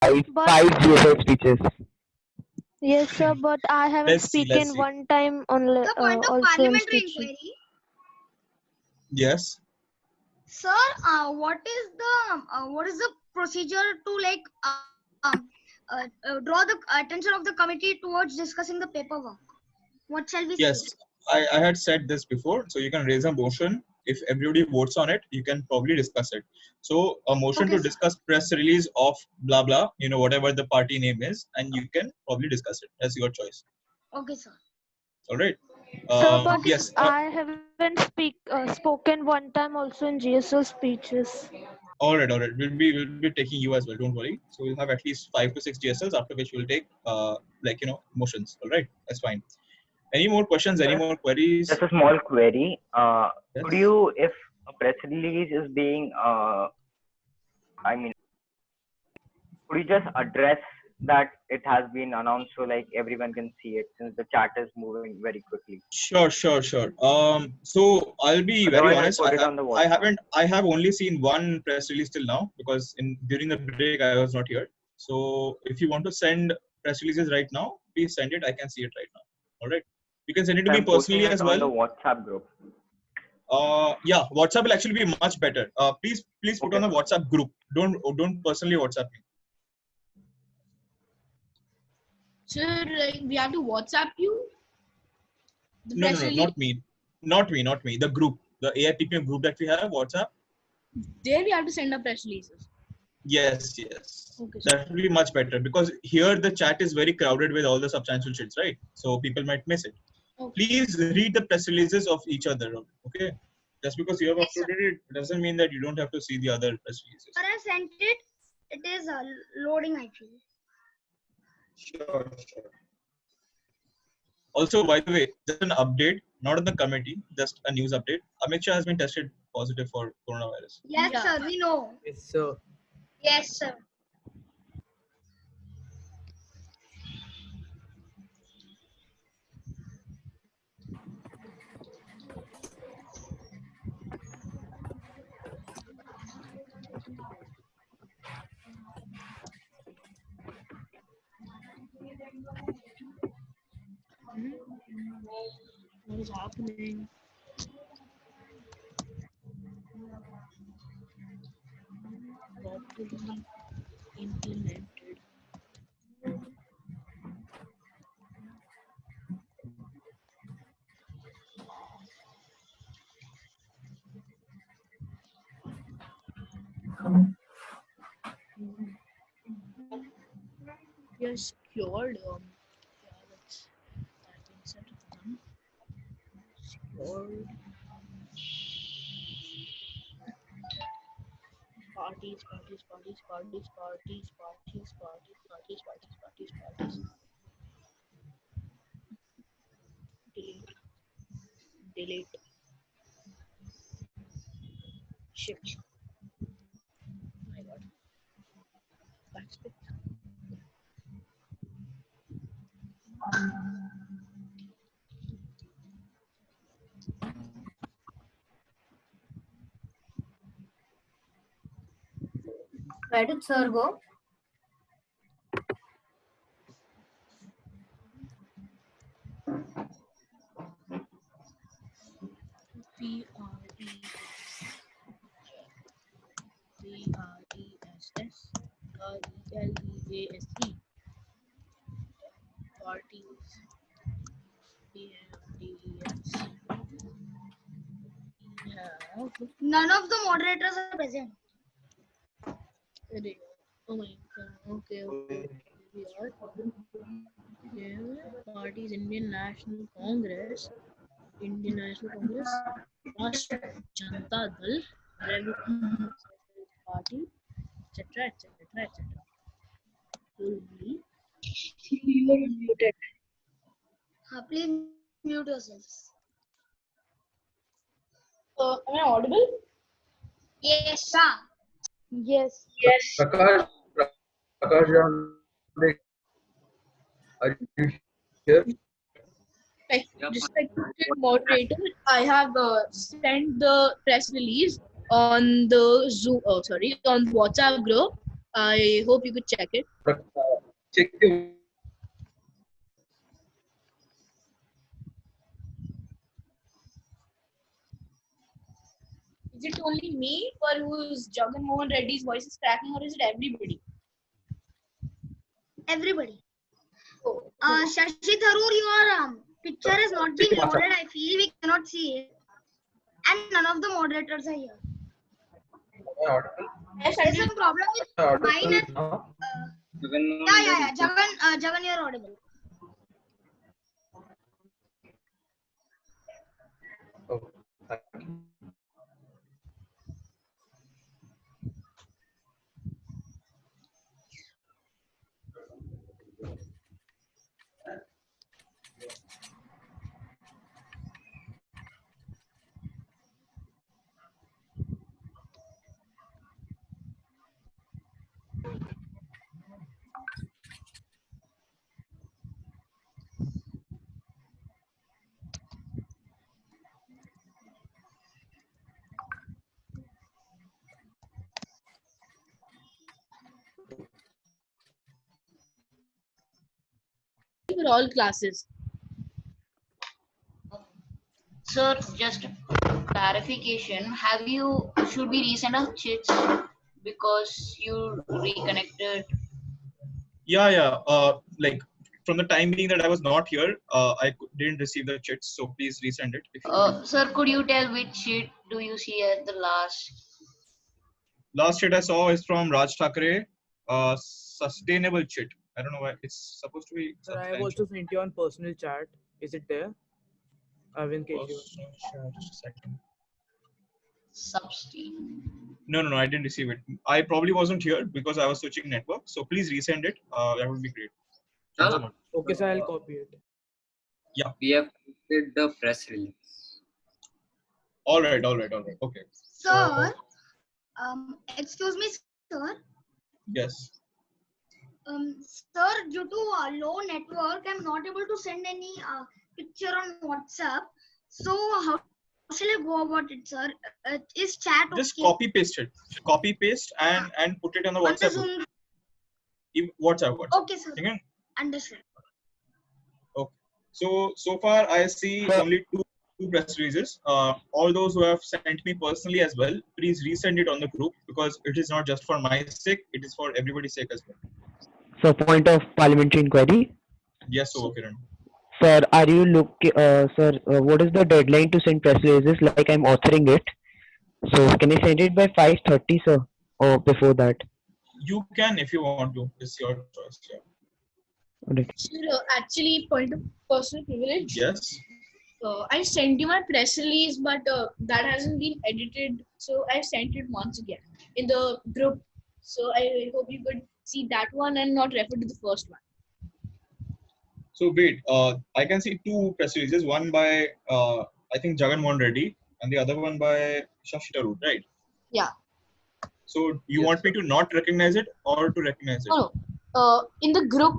But five GSL speeches. yes, sir. But I haven't Let's see. spoken one time only. The point of Also in parliamentary speeches. inquiry. Yes. Sir, what is the procedure to like draw the attention of the committee towards discussing the paperwork? What shall we say? Yes. I had said this before. So you can raise a motion. If everybody votes on it, you can probably discuss it. So a motion Okay, to sir. discuss press release of blah blah, whatever the party name is, and you can probably discuss it. That's your choice. Okay, sir. All right. Sir, but Yes. I haven't spoken one time also in GSL speeches. All right. We'll be taking you as well. Don't worry. So we'll have at least 5 to 6 GSLs, after which we'll take motions. All right. That's fine. Any more questions? Any more queries? Just a small query. Yes. Could you, if a press release is being, could you just address that it has been announced so like everyone can see it, since the chat is moving very quickly? Sure. So I'll be very Otherwise, I'll honest. put it on the I WhatsApp. have only seen one press release till now, because during the break I was not here. So if you want to send press releases right now, please send it. I can see it right now. All right. You can send it to me I'm posting personally it as on the well. WhatsApp group. Yeah, WhatsApp will actually be much better. Please put Okay. on the WhatsApp group. Don't personally WhatsApp me. Sir, like we have to WhatsApp you? The No, press release? not me. The group, the AIPPM group that we have, WhatsApp. There we have to send a press releases. Yes. Okay, That will be much better, because here the chat is very crowded with all the substantial shits, right? So people might miss it. Okay. Please read the press releases of each other, okay? Just because you have Yes, sir. uploaded it doesn't mean that you don't have to see the other press releases. Sir, I sent it. It is loading, I feel. Sure. Also, by the way, just an update, not on the committee, just a news update. Amit Shah has been tested positive for coronavirus. Yes, Yeah. sir. We know. So Yes, sir. What is happening? Properly implemented. Yes, cured. Yeah, that's been set done. Secured. Parties. Delete. Shit. My god. Backspin. Where did sir go? PRESSRELEASE. Parties. PMDES. We have. None of the moderators are present. Oh my god. Okay. We are. Parties Indian National Congress, Rashtra Janata Dal, Revolutionary Socialist Party, etc. Will be. You are muted. Please mute yourselves. Am I audible? Yes, sir. Yes. Prakash, are you here? Like, respected moderator, I have sent the press release on the Zoom. On WhatsApp group. I hope you could check it. Check the Is it only me for whose Jagan Mohan Reddy's voice is cracking, or is it everybody? Everybody. Oh, Shashi Tharoor, your picture is not being loaded. I feel we cannot see it. And none of the moderators are here. yes, There's some problem with mine and now. yeah. Jagan, you're audible. Oh, thank you. for all classes. Sir, just clarification. Should we resend our chits because you reconnected? Yeah. Like from the time being that I was not here, didn't receive the chits. So please resend it. If you Sir, could you tell which chit do you see at the last? last chit I saw is from Raj Thackeray, sustainable chit. I don't know why it's supposed to be. Sir, I have also sent you on personal chat. Is it there? Arvind Kejriwal. Just a second. Substain. No, I didn't receive it. I probably wasn't here because I was switching network. So please resend it. That would be great. Thanks a lot. Okay, sir, I'll copy it. We have created the press release. All right. Okay. Sir, excuse me, sir. Yes. Sir, due to low network, I'm not able to send any picture on WhatsApp. So how shall I go about it, sir? Is chat Just okay? copy paste it. Copy paste and put it on the On the WhatsApp. Zoom. WhatsApp. Okay, sir. Okay. Understood. Okay. So far I see only two press releases. All those who have sent me personally as well, please resend it on the group because it is not just for my sake, it is for everybody's sake as well. So, point of parliamentary inquiry. Yes, so Kiran. Sir, are you what is the deadline to send press releases? Like I'm authoring it. So, can I send it by 5:30, sir, or before that? You can if you want to. It's your choice. Yeah. Alright. Sir, actually, point of personal privilege. Yes. I sent you my press release, but that hasn't been edited. So I sent it once again in the group. So I hope you could see that one and not refer to the first one. So wait, I can see two press releases. One by I think Jagan Mohan Reddy, and the other one by Shashi Tharoor, right? Yeah. So you want me to not recognize it or to recognize it? No. In the group,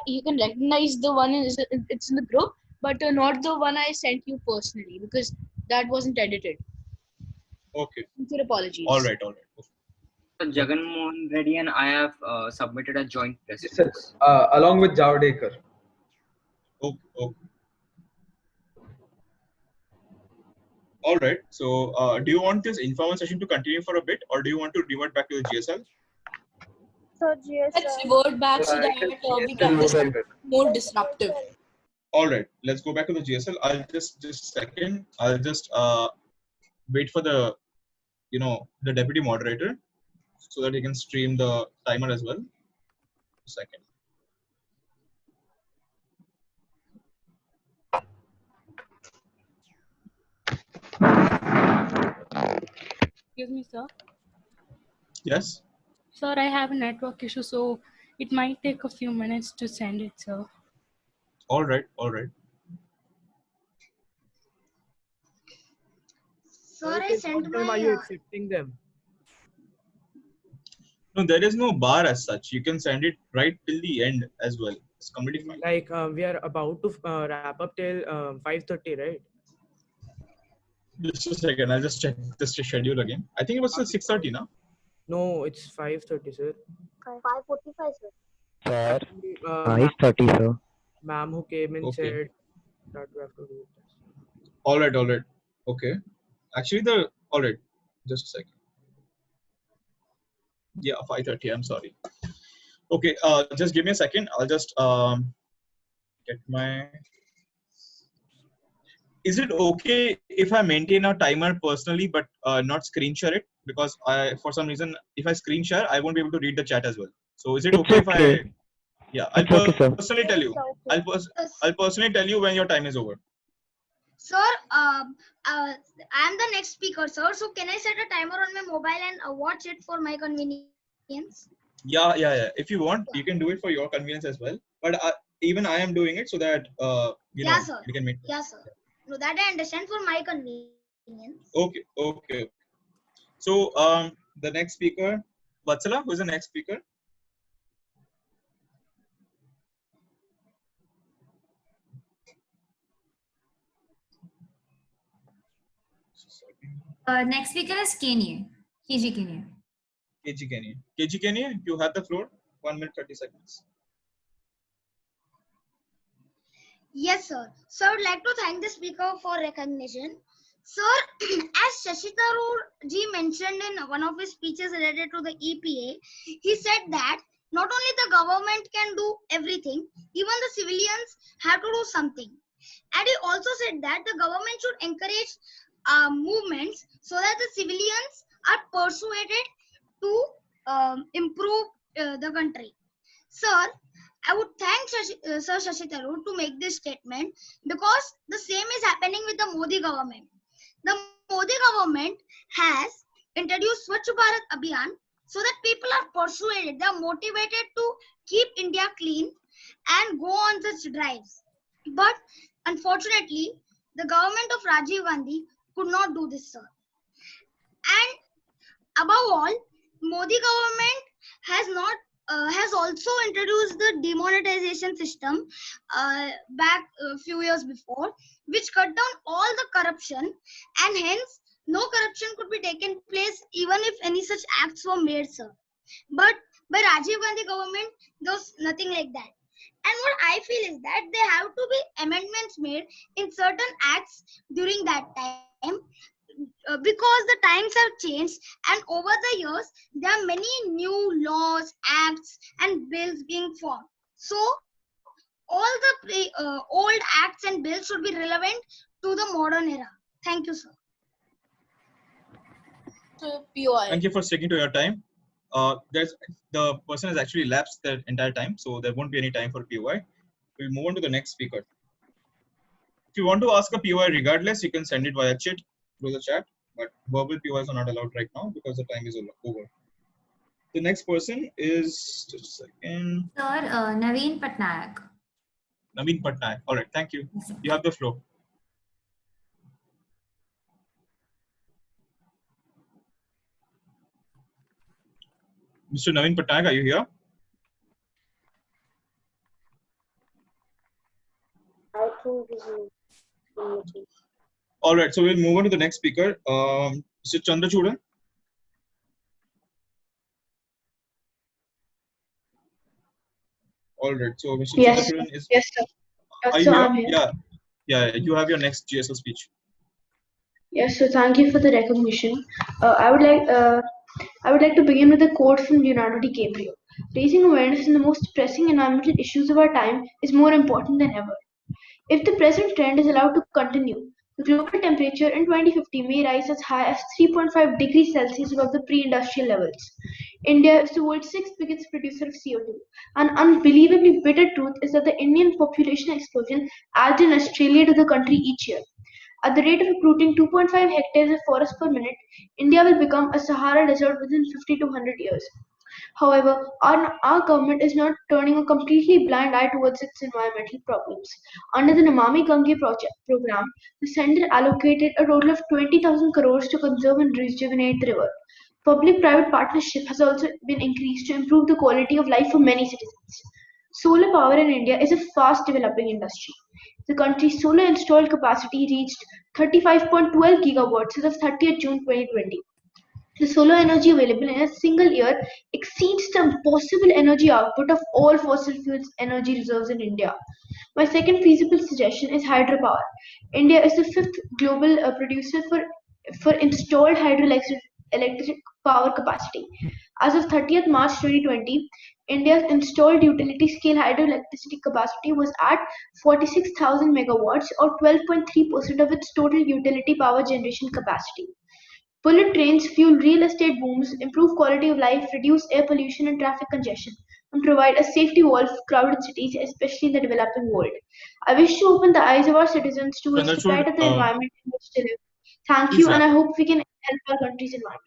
you can recognize the one it's in the group, but not the one I sent you personally because that wasn't edited. Okay. Sincere apologies. All right. Okay. So Jagan Mohan Reddy and I have submitted a joint press Yes, sir. release. Along with Javadekar. Okay. All right. So do you want this informal session to continue for a bit, or do you want to revert back to the GSL? So Let's GSL. revert back so that we can just more disruptive. All right. Let's go back to the GSL. I'll just a second. I'll just wait for the the deputy moderator so that he can stream the timer as well. A second. Excuse me, sir. Yes. Sir, I have a network issue, so it might take a few minutes to send it, sir. All right. Sir, I sent What time are you accepting them? No, there is no bar as such. You can send it right till the end as well. It's completely fine. Like we are about to wrap up till 5:30, right? Just a second. I'll just check the schedule again. I think it was till 6:30 now. No, it's 5:30, sir. 5:45, sir. Sir, Uh, it's 30, sir. ma'am who came in Okay. said that we have to do this. All right. Okay. Actually, all right. Just a second. Yeah, 5:30. I'm sorry. Okay. Just give me a second. I'll just get my. Is it okay if I maintain a timer personally, but not screen share it? Because for some reason, if I screen share, I won't be able to read the chat as well. So is it It's okay if I? okay. Yeah, I'll It's okay, sir. personally tell you. I'll personally tell you when your time is over. Sir, I am the next speaker, sir. So can I set a timer on my mobile and watch it for my convenience? Yeah. If you want, you can do it for your convenience as well. But even I am doing it so that Yeah, sir. you can make. Yeah, sir. No, that I understand for my convenience. Okay. So the next speaker, Vatsala, who is the next speaker? Next speaker is Kenya. KG Kenya. KG Kenya, you have the floor. 1 minute 30 seconds. Yes, sir. So I would like to thank the speaker for recognition. Sir, as Shashi Tharoor ji mentioned in one of his speeches related to the EPA, he said that not only the government can do everything, even the civilians have to do something. And he also said that the government should encourage movements so that the civilians are persuaded to improve the country. Sir, I would thank Sir Shashi Tharoor to make this statement because the same is happening with the Modi government. The Modi government has introduced Swachh Bharat Abhiyan so that people are persuaded, they are motivated to keep India clean and go on such drives. But unfortunately, the government of Rajiv Gandhi could not do this, sir. And above all, Modi government has also introduced the demonetization system back a few years before, which cut down all the corruption, and hence no corruption could be taken place even if any such acts were made, sir. But by Rajiv Gandhi government, there was nothing like that. And what I feel is that there have to be amendments made in certain acts during that time. Because the times have changed, and over the years there are many new laws, acts and bills being formed. So all the old acts and bills should be relevant to the modern era. Thank you, sir. So POI. Thank you for sticking to your time. The person has actually lapsed their entire time, so there won't be any time for POI. We'll move on to the next speaker. If you want to ask a POI regardless, you can send it via chat through the chat, but verbal POIs are not allowed right now because the time is over. The next person is, just a second. Sir, Naveen Patnaik. Naveen Patnaik. All right, thank you. You have the floor. Mr. Naveen Patnaik, are you here? I think this is All right, so we'll move on to the next speaker, Mr. Chandrachudan. All right, so Mr. Yes, Chandrachudan is. yes, sir. Are you So here? I'm here. Yeah. You have your next GSL speech. Yes, so thank you for the recognition. I would like to begin with a quote from Leonardo DiCaprio. Raising awareness in the most pressing environmental issues of our time is more important than ever. If the present trend is allowed to continue, the global temperature in 2050 may rise as high as 3.5 degrees Celsius above the pre-industrial levels. India is the world's sixth biggest producer of CO2. An unbelievably bitter truth is that the Indian population explosion adds in Australia to the country each year. At the rate of uprooting 2.5 hectares of forest per minute, India will become a Sahara desert within 50 to 100 years. However, our government is not turning a completely blind eye towards its environmental problems. Under the Namami Gange program, the center allocated a total of 20,000 crores to conserve and rejuvenate the river. Public-private partnership has also been increased to improve the quality of life for many citizens. Solar power in India is a fast developing industry. The country's solar installed capacity reached 35.12 gigawatts as of 30th June 2020. The solar energy available in a single year exceeds the possible energy output of all fossil fuels energy reserves in India. My second feasible suggestion is hydropower. India is the fifth global producer for installed hydroelectric power capacity. As of 30th March 2020, India's installed utility scale hydroelectricity capacity was at 46,000 megawatts or 12.3% of its total utility power generation capacity. Bullet trains fuel real estate booms, improve quality of life, reduce air pollution and traffic congestion, and provide a safety wall for crowded cities, especially in the developing world. I wish to open the eyes of our citizens towards the Understood. plight of the environment in which they live. Thank Please you, wrap and I up. hope we can help our country's environment.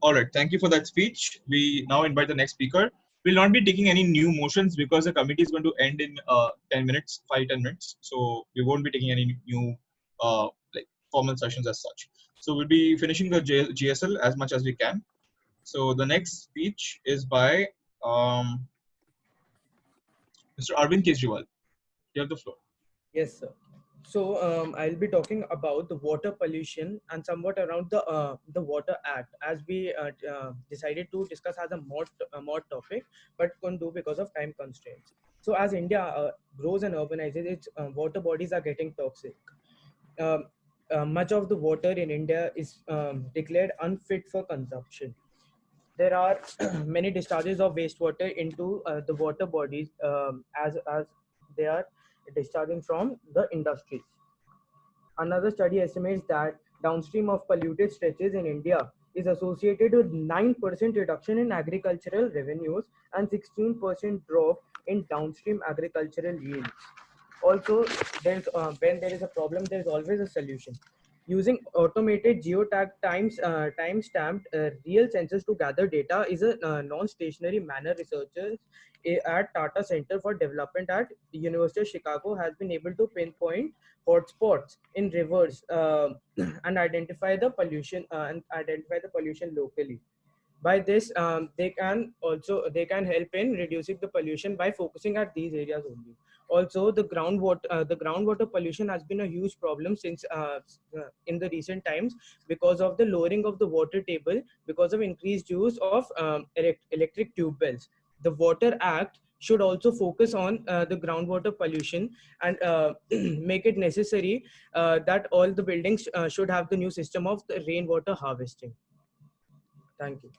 All right. Thank you for that speech. We now invite the next speaker. We'll not be taking any new motions because the committee is going to end in 10 minutes, 5-10 minutes. So we won't be taking any new like formal sessions as such. So we'll be finishing the GSL as much as we can. So the next speech is by Mr. Arvind Kejriwal. You have the floor. Yes, sir. So I'll be talking about the water pollution and somewhat around the Water Act, as we decided to discuss as a mod topic, but couldn't do because of time constraints. So as India grows and urbanizes, its water bodies are getting toxic. Much of the water in India is declared unfit for consumption. There are many discharges of wastewater into the water bodies as they are discharging from the industries. Another study estimates that downstream of polluted stretches in India is associated with 9% reduction in agricultural revenues and 16% drop in downstream agricultural yields. Also, when there is a problem, there is always a solution. Using automated geotag time-stamped real sensors to gather data is a non-stationary manner. Researchers at Tata Center for Development at University of Chicago has been able to pinpoint hotspots in rivers and identify the pollution locally. By this, they can help in reducing the pollution by focusing at these areas only. Also, the groundwater pollution has been a huge problem since in the recent times because of the lowering of the water table because of increased use of electric tube wells. The Water Act should also focus on the groundwater pollution and make it necessary that all the buildings should have the new system of the rainwater harvesting. Thank you.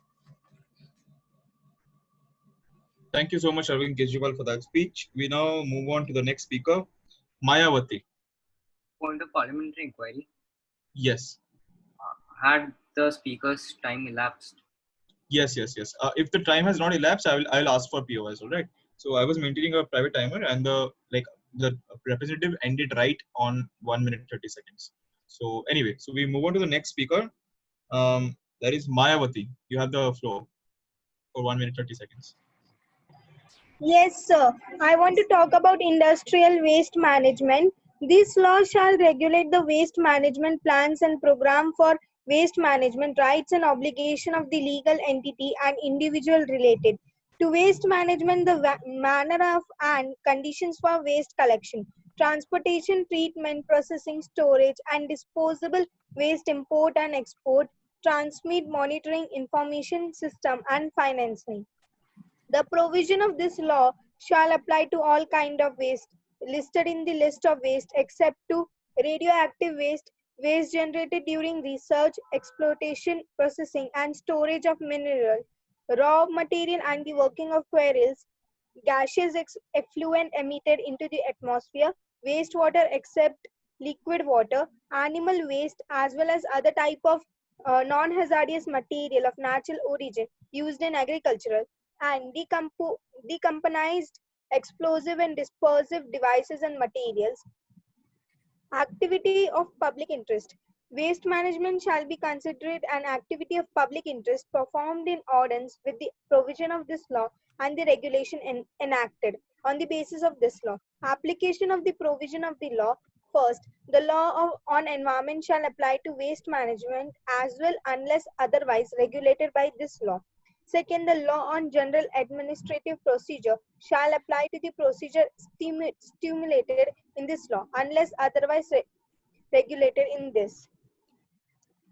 Thank you so much, Arvind Kejriwal, for that speech. We now move on to the next speaker, Mayawati. Point of parliamentary inquiry. Yes. Had the speaker's time elapsed? Yes. If the time has not elapsed, I'll ask for POS. All right. So I was maintaining a private timer, and the representative ended right on 1 minute 30 seconds. So anyway, so we move on to the next speaker. That is Mayawati. You have the floor for 1 minute 30 seconds. Yes, sir. I want to talk about industrial waste management. This law shall regulate the waste management plans and program for waste management rights and obligation of the legal entity and individual related to waste management, the manner of and conditions for waste collection, transportation, treatment, processing, storage, and disposable waste import and export, transmit, monitoring, information system, and financing. The provision of this law shall apply to all kind of waste listed in the list of waste except to radioactive waste, waste generated during research, exploitation, processing, and storage of mineral, raw material, and the working of quarries, gaseous effluent emitted into the atmosphere, wastewater except liquid water, animal waste, as well as other type of non-hazardous material of natural origin used in agricultural and decomposed explosive and dispersive devices and materials. Activity of public interest. Waste management shall be considered an activity of public interest performed in accordance with the provision of this law and the regulation enacted on the basis of this law. Application of the provision of the law. First, the law on environment shall apply to waste management as well unless otherwise regulated by this law. Second, the law on general administrative procedure shall apply to the procedure stimulated in this law unless otherwise regulated in this.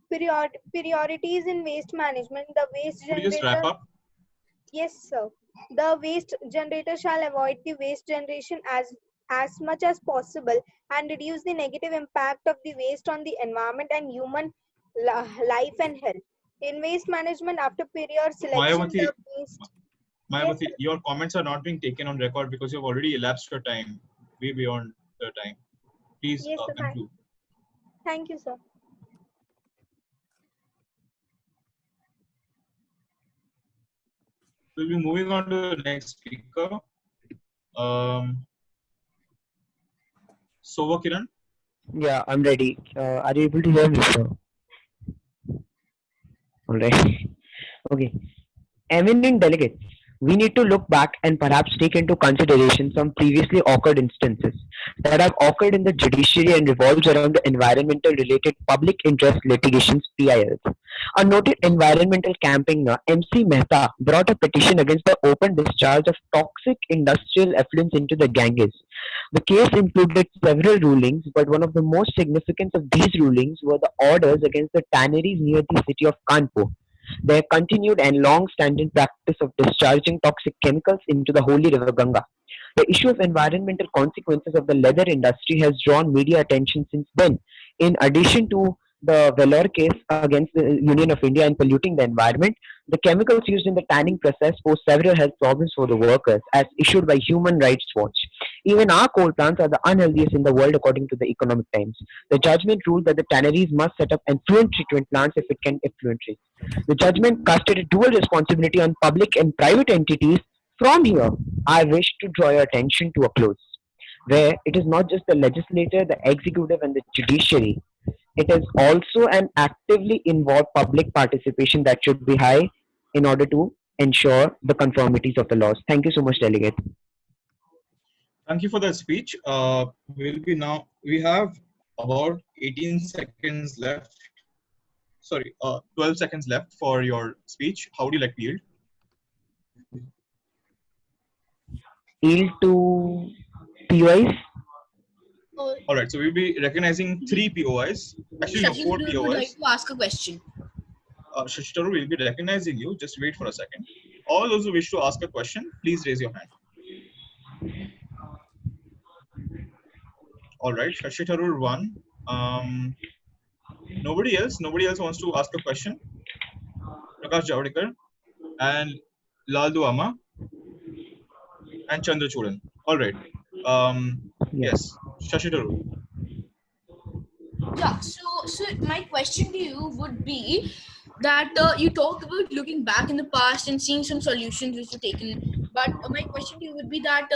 Priorities in waste management. The waste Could you just wrap generator. up? Yes, sir. The waste generator shall avoid the waste generation as much as possible and reduce the negative impact of the waste on the environment and human life and health. In waste management, after period selection, Mayavati, the waste. Mayavati, Yes, your comments are not being taken on record because you've already elapsed your time way beyond the time. Please yes, sir. conclude. Thank you, sir. We'll be moving on to the next speaker. Sova Kiran. Yeah, I'm ready. Are you able to hear me, sir? All right. Okay. Eminent delegates, we need to look back and perhaps take into consideration some previously occurred instances that have occurred in the judiciary and revolves around the environmental related public interest litigations PILs. A noted environmental campaigner, MC Mehta, brought a petition against the open discharge of toxic industrial effluents into the Ganges. The case included several rulings, but one of the most significant of these rulings were the orders against the tanneries near the city of Kanpur. Their continued and long-standing practice of discharging toxic chemicals into the holy river Ganga. The issue of environmental consequences of the leather industry has drawn media attention since then. In addition to the Vellore case against the Union of India in polluting the environment, the chemicals used in the tanning process pose several health problems for the workers, as issued by Human Rights Watch. Even our coal plants are the unhealthiest in the world, according to the Economic Times. The judgment ruled that the tanneries must set up effluent treatment plants if it can effluent treat. The judgment casted a dual responsibility on public and private entities. From here, I wish to draw your attention to a close, where it is not just the legislature, the executive, and the judiciary. It is also an actively involved public participation that should be high in order to ensure the conformities of the laws. Thank you so much, Delegate. Thank you for that speech. We have about 18 seconds left. Sorry, 12 seconds left for your speech. How would you like to yield? Yield to POIs. All right, so we'll be recognizing 3 POIs. Actually, no, 4 Shashi would like POIs. to ask a question. Shashi Tharoor will be recognizing you. Just wait for a second. All those who wish to ask a question, please raise your hand. All right, Shashi Tharoor 1. Nobody else wants to ask a question. Prakash Javadekar and Laldu Amma and Chandra Chodan. All right. Yes, Shashi Tharoor. Yeah, so my question to you would be that you talked about looking back in the past and seeing some solutions which were taken. But my question to you would be that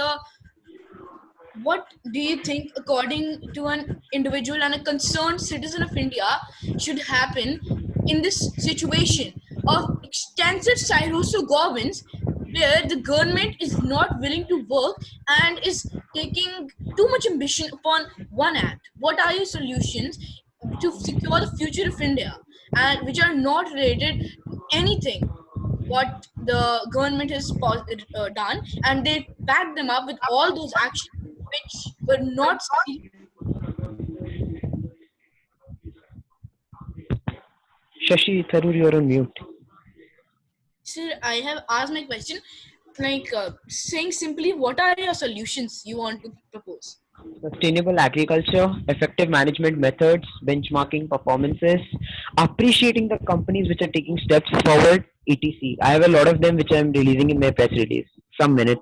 what do you think, according to an individual and a concerned citizen of India, should happen in this situation of extensive siloso governance where the government is not willing to work and is taking too much ambition upon one act? What are your solutions to secure the future of India and which are not related to anything what the government has done, and they back them up with all those actions which were not Shashi Tharoor, you're on mute. Sir, I have asked my question, saying simply, what are your solutions you want to propose? Sustainable agriculture, effective management methods, benchmarking performances, appreciating the companies which are taking steps forward, etc. I have a lot of them which I am releasing in my press release. Some minutes.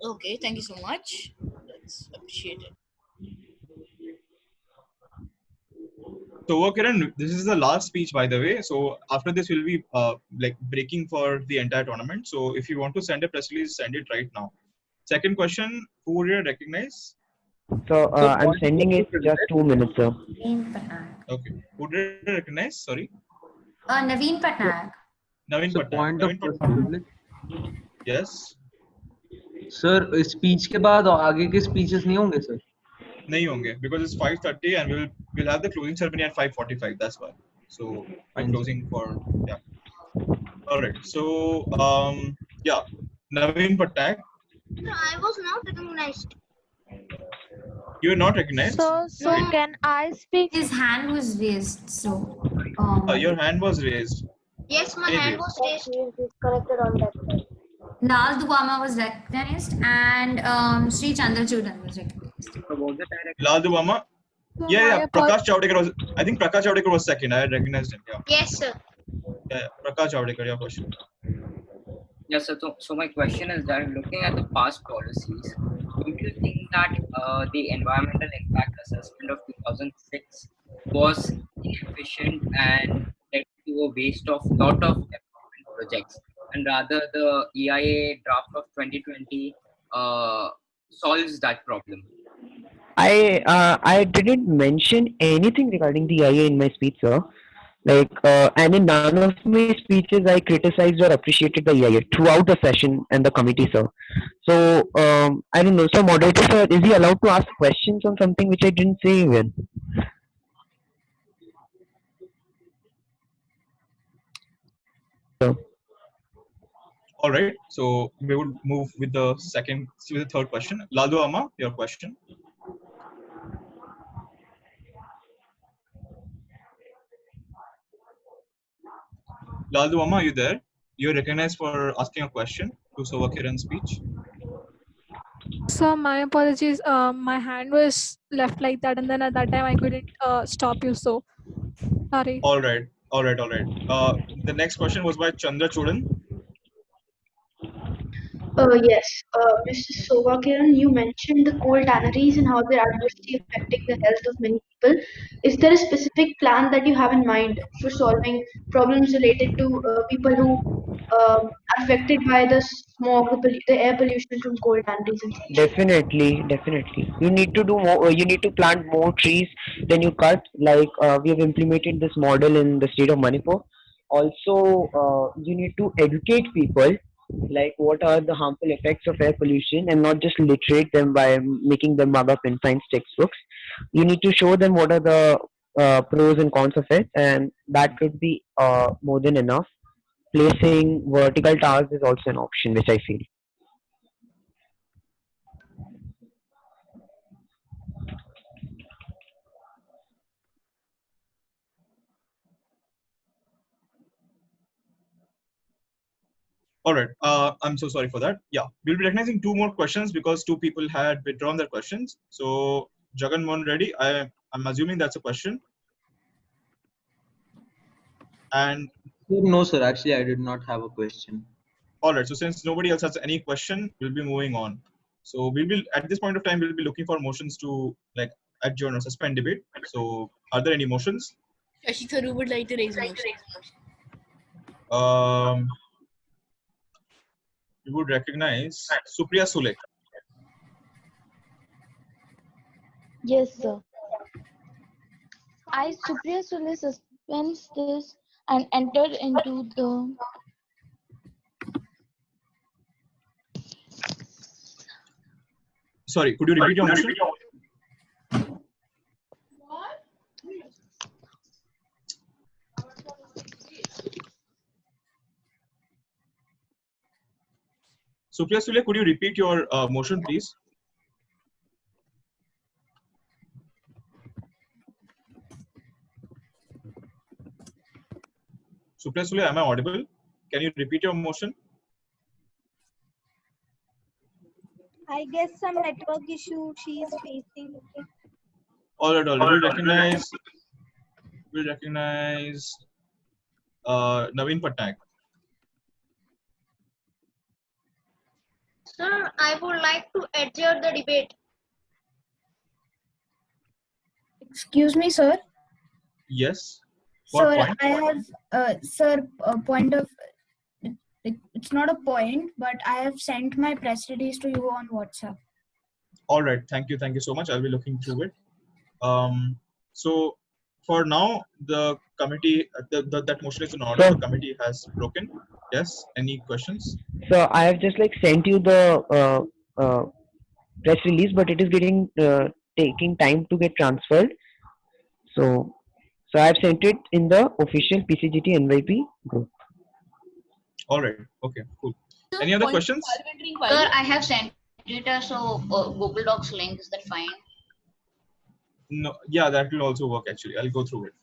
Okay, thank you so much. That's appreciated. So, Kiran, this is the last speech, by the way. So after this, we'll be breaking for the entire tournament. So if you want to send a press release, send it right now. Second question, who would you recognize? So I'm sending it just 2 minutes, sir. Naveen Patnaik. Okay. Who did you recognize? Sorry. Naveen Patnaik. Naveen So Patnaik. point of Naveen Patnaik. Yes. Sir speech के बाद आगे के speeches नहीं होंगे sir? नहीं होंगे because it's 5:30 and we'll have the closing ceremony at 5:45. That's why. So I'm closing for All right. So Naveen Patnaik. No, I was not recognized. You are not recognized. So Right. can I speak? His hand was raised, so Your hand was raised. Yes, my hand Anyways. was raised. Connected on that. Lal Dubama was recognized and Sri Chandrachudan was recognized. Lal Dubama. Yeah. Prakash Javadekar was. I think Prakash Javadekar was second. I had recognized him. Yeah. Yes, sir. Yeah. Prakash Javadekar. Your question. Yes, so my question is that looking at the past policies, don't you think that the environmental impact assessment of 2006 was inefficient and led to a waste of lot of development projects, and rather the EIA draft of 2020 solves that problem? I didn't mention anything regarding the IA in my speech, sir. And in none of my speeches I criticized or appreciated the EIA throughout the session and the committee, sir. So I don't know. So moderator, sir, is he allowed to ask questions on something which I didn't say even? So. All right. So we would move with the third question. Laldu Amma, your question. Laldu Amma, are you there? You're recognized for asking a question to Sova Kiran's speech. So my apologies. My hand was left like that, and then at that time I couldn't stop you. So sorry. All right. The next question was by Chandra Chudan. Yes, Mr. Sovakiran, you mentioned the coal tanneries and how they're adversely affecting the health of many people. Is there a specific plan that you have in mind for solving problems related to people who are affected by the smog, the air pollution from coal tanneries and such? Definitely. You need to do more. You need to plant more trees than you cut. We have implemented this model in the state of Manipur. Also, you need to educate people like what are the harmful effects of air pollution and not just literate them by making them mug up in science textbooks. You need to show them what are the pros and cons of it, and that could be more than enough. Placing vertical towers is also an option, which I feel. All right. I'm so sorry for that. Yeah, we'll be recognizing two more questions because two people had withdrawn their questions. So Jagan Mohan Reddy, I'm assuming that's a question. And no, sir. Actually, I did not have a question. All right. So since nobody else has any question, we'll be moving on. So we will, at this point of time, we'll be looking for motions to adjourn or suspend debate. So are there any motions? Shashi Tharoor would like to raise a motion. We would recognize Supriya Sule. Yes, sir. I, Supriya Sule, suspends this and enter into the Sorry, could you repeat your motion? Supriya Sule, could you repeat your motion, please? Supriya Sule, am I audible? Can you repeat your motion? I guess some network issue she is facing. All right. We'll recognize Naveen Patnaik. Sir, I would like to adjourn the debate. Excuse me, sir. Yes. Sir, I have, sir, a point of, it's not a point, but I have sent my press release to you on WhatsApp. All right. Thank you so much. I'll be looking through it. So for now, the committee, that motion is in order. Sir. The committee has broken. Yes. Any questions? So I have just sent you the press release, but it is getting taking time to get transferred. So I have sent it in the official PCGT NYP group. All right. Okay. Cool. Any other questions? Sir, I have sent it as a Google Docs link. Is that fine? No, yeah, that will also work actually. I'll go through it.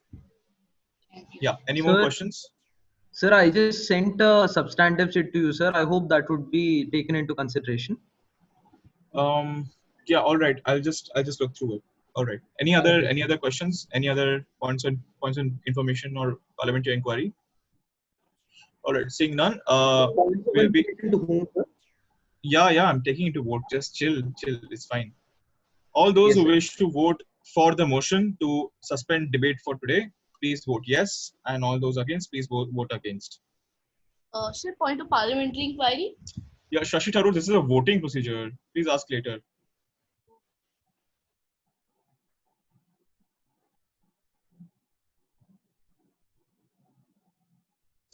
Yeah. Any more Sir, questions? sir, I just sent a substantive sheet to you, sir. I hope that would be taken into consideration. Yeah. All right. I'll just look through it. All right. Any other questions? Any other points and information or parliamentary inquiry? All right. Seeing none. We'll be. Yeah. I'm taking it to vote. Just chill. It's fine. All those who wish to vote for the motion to suspend debate for today, please vote yes, and all those against, please vote against. Sir, point of parliamentary inquiry. Yeah, Shashi Tharoor, this is a voting procedure. Please ask later.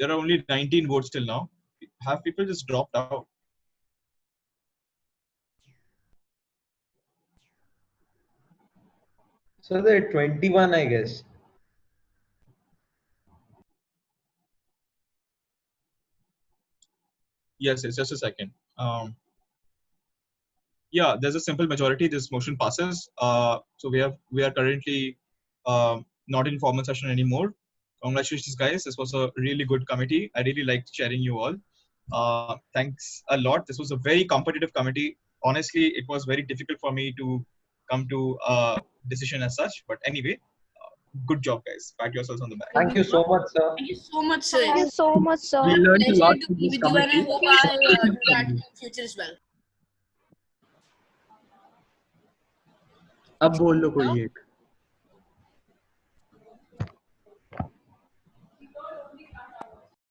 There are only 19 votes till now. Have people just dropped out? So there are 21, I guess. Yes, just a second. Yeah, there's a simple majority. This motion passes. So we are currently not in formal session anymore. Congratulations, guys. This was a really good committee. I really liked chairing you all. Thanks a lot. This was a very competitive committee. Honestly, it was very difficult for me to come to a decision as such. But anyway, good job, guys. Pat yourselves on the back. Thank you so much, sir. Thank you so much, sir. Thank you so much, sir. We learned a lot Pleasure to from be this with you, and I committee. hope I'll do that in future as well. अब बोल लो कोई एक